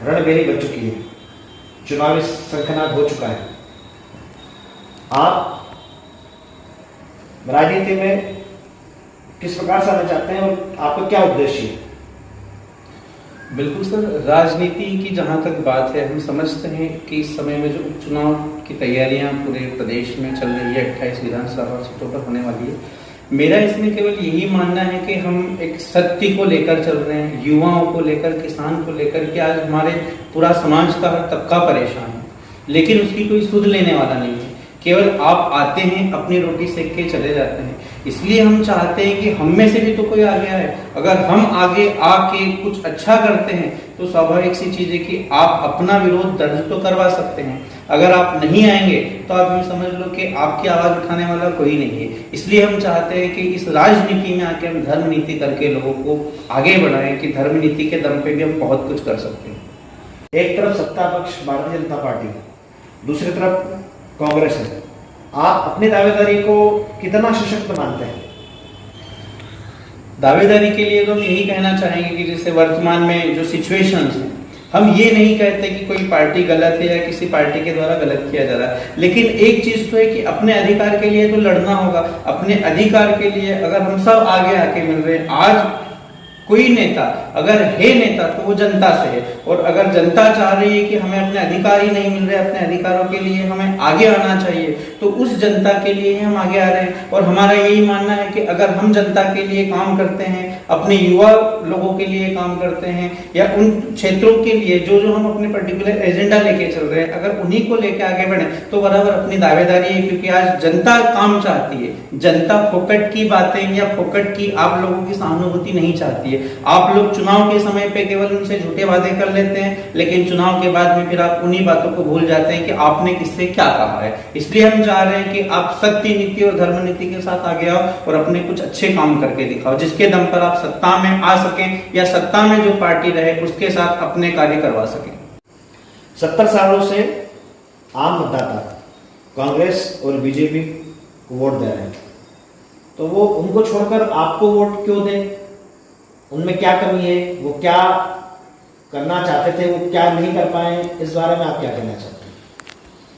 रणभेरी बन चुकी है, चुनावी शंखनाद हो चुका है। आप राजनीति में किस प्रकार से आना चाहते हैं और आपका क्या उद्देश्य है? बिल्कुल सर, राजनीति की जहाँ तक बात है, हम समझते हैं कि इस समय में जो उपचुनाव की तैयारियां पूरे प्रदेश में चल रही है, 28 विधानसभा सीटों पर होने वाली है, मेरा इसमें केवल यही मानना है कि हम एक सत्य को लेकर चल रहे हैं, युवाओं को लेकर, किसान को लेकर, कि आज हमारे पूरा समाज का हर तबका परेशान है, लेकिन उसकी कोई सुध लेने वाला नहीं है। केवल आप आते हैं, अपनी रोटी सेक के चले जाते हैं। इसलिए हम चाहते हैं कि हम में से भी तो कोई आगे आए। अगर हम आगे आके कुछ अच्छा करते हैं तो स्वाभाविक सी चीज है कि आप अपना विरोध दर्ज तो करवा सकते हैं। अगर आप नहीं आएंगे तो आप ये समझ लो कि आपकी आवाज उठाने वाला कोई नहीं है। इसलिए हम चाहते हैं कि इस राजनीति में आके हम धर्म नीति करके लोगों को आगे बढ़ाएं कि धर्म नीति के दम पे भी हम बहुत कुछ कर सकते हैं। एक तरफ सत्ता पक्ष भारतीय जनता पार्टी, दूसरी तरफ कांग्रेस है। आप अपनी दावेदारी को कितना सशक्त मानते हैं? दावेदारी के लिए तो हम यही कहना चाहेंगे कि जैसे वर्तमान में जो सिचुएशंस हैं, हम ये नहीं कहते कि कोई पार्टी गलत है या किसी पार्टी के द्वारा गलत किया जा रहा है, लेकिन एक चीज तो है कि अपने अधिकार के लिए तो लड़ना होगा। अपने अधिकार के लिए अगर हम सब आगे आके मिल रहे हैं, आज कोई नेता अगर है नेता तो वो जनता से है, और अगर जनता चाह रही है कि हमें अपने अधिकार ही नहीं मिल रहे, अपने अधिकारों के लिए हमें आगे आना चाहिए, तो उस जनता के लिए हम आगे आ रहे हैं। और हमारा यही मानना है कि अगर हम जनता के लिए काम करते हैं, अपने युवा लोगों के लिए काम करते हैं, या उन क्षेत्रों के लिए जो जो हम अपने पर्टिकुलर एजेंडा लेके चल रहे हैं, अगर उन्हीं को लेके आगे बढ़े तो बराबर अपनी दावेदारी है। क्योंकि आज जनता काम चाहती है, जनता फोकट की बातें या फोकट की आप लोगों की सहानुभूति नहीं चाहती है। आप लोग चुनाव के समय पे केवल उनसे झूठे वादे कर लेते हैं, लेकिन चुनाव के बाद में फिर आप उन्हीं बातों को भूल जाते हैं कि आपने किससे क्या कहा है। इसलिए हम चाह रहे हैं कि आप सत्य नीति और धर्म नीति के साथ आगे आओ और अपने कुछ अच्छे काम करके दिखाओ, जिसके दम पर आप सत्ता में आ सकें या सत्ता में जो पार्टी रहे उसके साथ अपने कार्य करवा सकें। 70 सालों से आम मतदाता कांग्रेस और बीजेपी को वोट दे रहे हैं, तो वो उनको छोड़कर आपको वोट क्यों दें? उनमें क्या कमी है? वो क्या करना चाहते थे, वो क्या नहीं कर पाए? इस बारे में आप क्या कहना चाहते हैं?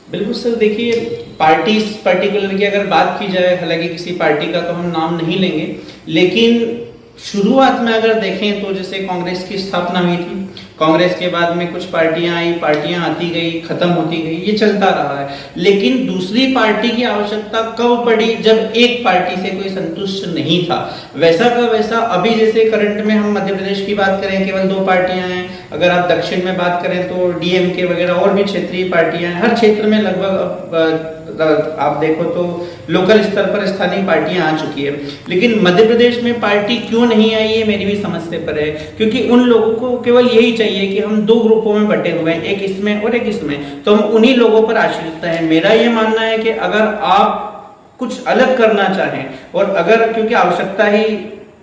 बिल्कुल सर, देखिए, पार्टी पर्टिकुलर की अगर बात की जाए, हालांकि किसी पार्टी का तो हम नाम नहीं लेंगे, लेकिन शुरुआत में अगर देखें तो जैसे कांग्रेस की स्थापना हुई थी, कांग्रेस के बाद में कुछ पार्टियां आई, पार्टियां आती गई, खत्म होती गई, ये चलता रहा है। लेकिन दूसरी पार्टी की आवश्यकता कब पड़ी? जब एक पार्टी से कोई संतुष्ट नहीं था। वैसा का वैसा अभी जैसे करंट में हम मध्य प्रदेश की बात करें, केवल 2 पार्टियां हैं। अगर आप दक्षिण में बात करें तो डीएमके वगैरह और भी क्षेत्रीय पार्टियां हैं। हर क्षेत्र में लगभग आप देखो तो लोकल स्तर पर स्थानीय पार्टियां आ चुकी है। लेकिन मध्य प्रदेश में पार्टी क्यों नहीं आई है मेरी भी समझ से परे है, क्योंकि उन लोगों को केवल यही चाहिए कि हम 2 ग्रुपों में बटे हुए हैं, एक इसमें और एक इसमें, तो हम उन्हीं लोगों पर आश्रित हैं। मेरा ये मानना है कि अगर आप कुछ अलग करना चाहें, और अगर क्योंकि आवश्यकता ही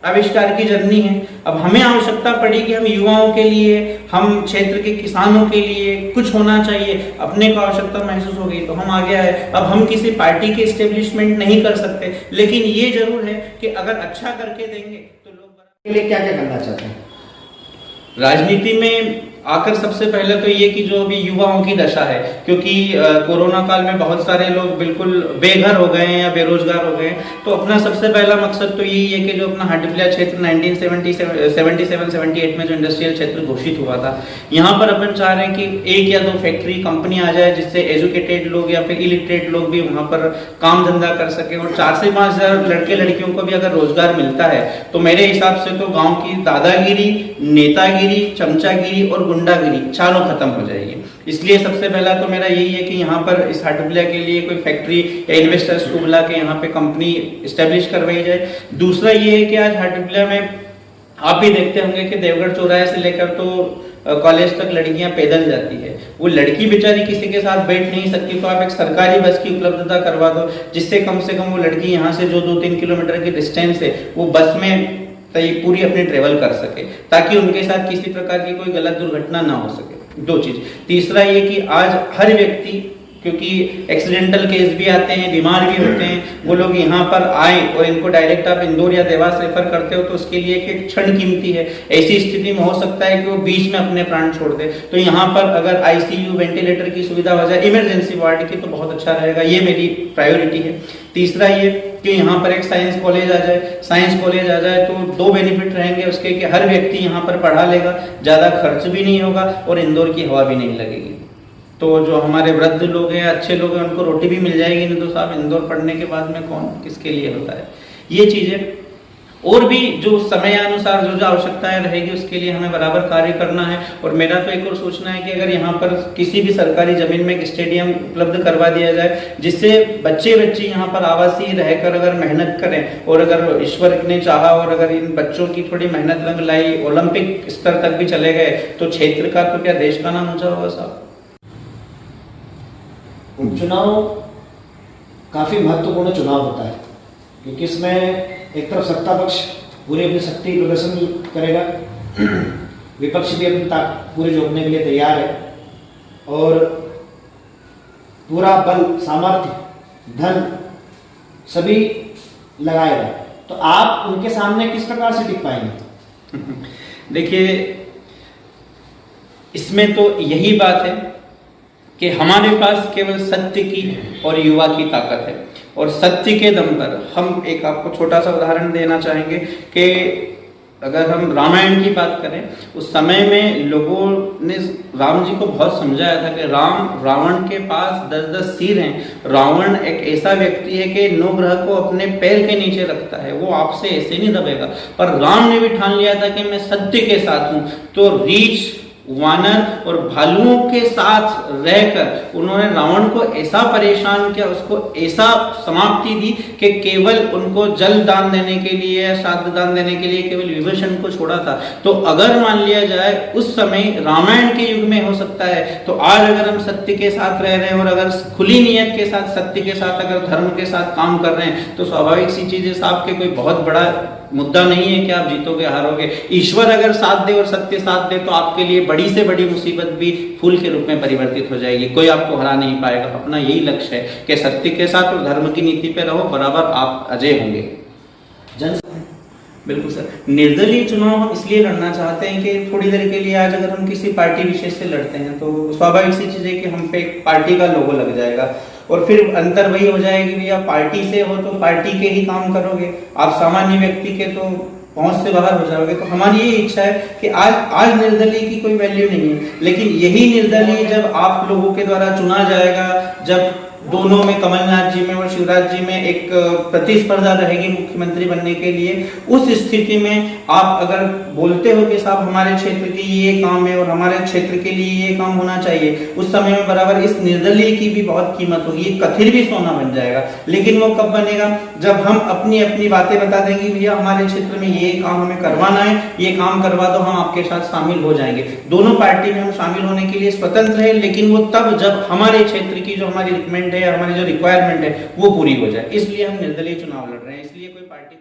आविष्कार की जर्नी है, अब हमें आवश्यकता पड़ी कि हम युवाओं के लिए, हम क्षेत्र के किसानों के लिए कुछ होना चाहिए, अपने को आवश्यकता महसूस हो गई तो हम आगे आए। अब हम किसी पार्टी के एस्टेब्लिशमेंट नहीं कर सकते, लेकिन ये जरूर है कि अगर अच्छा करके देंगे तो लोग के लिए क्या क्या करना चाहते हैं? राजनीति में आकर सबसे पहले तो ये कि जो अभी युवाओं की दशा है, क्योंकि कोरोना काल में बहुत सारे लोग बिल्कुल बेघर हो गए हैं या बेरोजगार हो गए हैं, तो अपना सबसे पहला मकसद तो यही है कि जो अपना हाटपिला क्षेत्र 1977-78 में जो इंडस्ट्रियल क्षेत्र घोषित हुआ था, यहाँ पर अपन चाह रहे हैं कि 1 या 2 फैक्ट्री कंपनी आ जाए, जिससे एजुकेटेड लोग या फिर इलिटरेट लोग भी वहाँ पर काम धंधा कर सके, और 4 से 5 हजार लड़के लड़कियों को भी अगर रोजगार मिलता है तो मेरे हिसाब से तो गाँव की दादागिरी, नेतागिरी, चमचागिरी और गुंडागिरी चारों खत्म हो जाएगी। इसलिए सबसे पहला तो मेरा यही है कि यहाँ पर इस हाटपिला के लिए कोई फैक्ट्री या इन्वेस्टर्स को बुला के यहाँ पे कंपनी एस्टेब्लिश करवाई जाए। दूसरा ये है कि आज हाटपिला में आप भी देखते होंगे कि देवगढ़ चौराहे से लेकर तो कॉलेज तक लड़कियां पैदल जाती है। वो लड़की बेचारी किसी के साथ बैठ नहीं सकती, तो आप एक सरकारी बस की उपलब्धता करवा दो, जिससे कम से कम वो लड़की यहाँ से जो 2-3 किलोमीटर की डिस्टेंस है वो बस में पूरी अपनी ट्रेवल कर सके, ताकि उनके साथ किसी प्रकार की कोई गलत दुर्घटना ना हो सके। 2 चीज। तीसरा ये कि आज हर व्यक्ति क्योंकि एक्सीडेंटल केस भी आते हैं, बीमार भी होते हैं, वो लोग यहाँ पर आए और इनको डायरेक्ट आप इंदौर या देवास रेफर करते हो तो उसके लिए एक क्षण कीमती है। ऐसी स्थिति में हो सकता है कि वो बीच में अपने प्राण छोड़ दे। तो यहाँ पर अगर आईसीयू वेंटिलेटर की सुविधा हो जाए इमरजेंसी वार्ड की तो बहुत अच्छा रहेगा, ये मेरी प्रायोरिटी है। तीसरा ये कि यहाँ पर एक साइंस कॉलेज आ जाए। साइंस कॉलेज आ जाए तो दो बेनिफिट रहेंगे उसके कि हर व्यक्ति यहाँ पर पढ़ा लेगा, ज़्यादा खर्च भी नहीं होगा और इंदौर की हवा भी नहीं लगेगी। तो जो हमारे वृद्ध लोग हैं, अच्छे लोग हैं, उनको रोटी भी मिल जाएगी, नहीं तो साहब इंदौर पढ़ने के बाद में कौन किसके लिए होता है। ये चीज़ें और भी जो समयानुसार जो आवश्यकताएं रहेगी उसके लिए हमें बराबर कार्य करना है। और मेरा तो एक और सोचना है कि अगर यहाँ पर किसी भी सरकारी जमीन में एक स्टेडियम उपलब्ध करवा दिया जाए जिससे बच्चे यहाँ पर आवासीय रहकर अगर मेहनत करें और अगर ईश्वर ने चाहा और अगर इन बच्चों की थोड़ी मेहनत रंग लाई, ओलंपिक स्तर तक भी चले गए तो क्षेत्र का तो क्या देश का नाम ऊंचा होगा साहब। उपचुनाव काफी महत्वपूर्ण चुनाव होता है क्योंकि इसमें एक तरफ सत्ता पक्ष पूरी अपनी शक्ति प्रदर्शन करेगा, विपक्ष भी अपनी ताकत पूरी झोंकने के लिए तैयार है और पूरा बल, सामर्थ्य, धन सभी लगाएगा। तो आप उनके सामने किस प्रकार से टिक पाएंगे? देखिए, इसमें तो यही बात है कि हमारे पास केवल सत्य की और युवा की ताकत है और सत्य के दम पर हम एक आपको छोटा सा उदाहरण देना चाहेंगे कि अगर हम रामायण की बात करें उस समय में लोगों ने राम जी को बहुत समझाया था कि राम रावण के पास 10-10 सिर हैं। रावण एक ऐसा व्यक्ति है कि 9 ग्रह को अपने पैर के नीचे रखता है, वो आपसे ऐसे नहीं दबेगा। पर राम ने भी ठान लिया था कि मैं सत्य के साथ हूं। तो रीछ, वानर और भालुओं के साथ रहकर उन्होंने रावण को ऐसा परेशान किया, उसको ऐसा समाप्ति दी कि केवल उनको जल दान देने के लिए, श्राद्ध दान देने के लिए केवल विभीषण को छोड़ा था। तो अगर मान लिया जाए उस समय रामायण के युग में हो सकता है, तो आज अगर हम सत्य के साथ रह रहे हैं और अगर खुली नियत के साथ, सत्य के साथ, अगर धर्म के साथ काम कर रहे हैं तो स्वाभाविक सी चीज है साहब के कोई बहुत बड़ा मुद्दा नहीं है कि आप जीतोगे हारोगे। ईश्वर अगर साथ दे और सत्य साथ दे तो आपके लिए बड़ी से बड़ी मुसीबत भी फूल के रूप में परिवर्तित हो जाएगी, कोई आपको हरा नहीं पाएगा। अपना यही लक्ष्य है कि सत्य के साथ और धर्म की नीति पे रहो, बराबर आप अजय होंगे। बिल्कुल सर, निर्दलीय चुनाव हम इसलिए लड़ना चाहते हैं कि थोड़ी देर के लिए आज अगर हम किसी पार्टी विशेष से लड़ते हैं तो स्वाभाविक सी चीज है कि हम पे एक पार्टी का लोगो लग जाएगा और फिर अंतर वही हो जाएगी भैया पार्टी से हो तो पार्टी के ही काम करोगे, आप सामान्य व्यक्ति के तो पहुंच से बाहर हो जाओगे। तो हमारी ये इच्छा है कि आज निर्दलीय की कोई वैल्यू नहीं है, लेकिन यही निर्दलीय जब आप लोगों के द्वारा चुना जाएगा, जब दोनों में कमलनाथ जी में और शिवराज जी में एक प्रतिस्पर्धा रहेगी मुख्यमंत्री बनने के लिए, उस स्थिति में आप अगर बोलते हो कि साहब हमारे क्षेत्र के ये काम है और हमारे क्षेत्र के लिए ये काम होना चाहिए, उस समय में बराबर इस निर्दलीय की भी बहुत कीमत होगी, ये कथिर भी सोना बन जाएगा। लेकिन वो कब बनेगा? जब हम अपनी अपनी बातें बता देंगे भैया हमारे क्षेत्र में ये काम हमें करवाना है, ये काम करवा दो, हम आपके साथ शामिल हो जाएंगे। दोनों पार्टी में हम शामिल होने के लिए स्वतंत्र है, लेकिन वो तब जब हमारे क्षेत्र की जो हमारी रिकमेंड है, हमारी जो रिक्वायरमेंट है वो पूरी हो जाए। इसलिए हम निर्दलीय चुनाव लड़ रहे हैं, इसलिए कोई पार्टी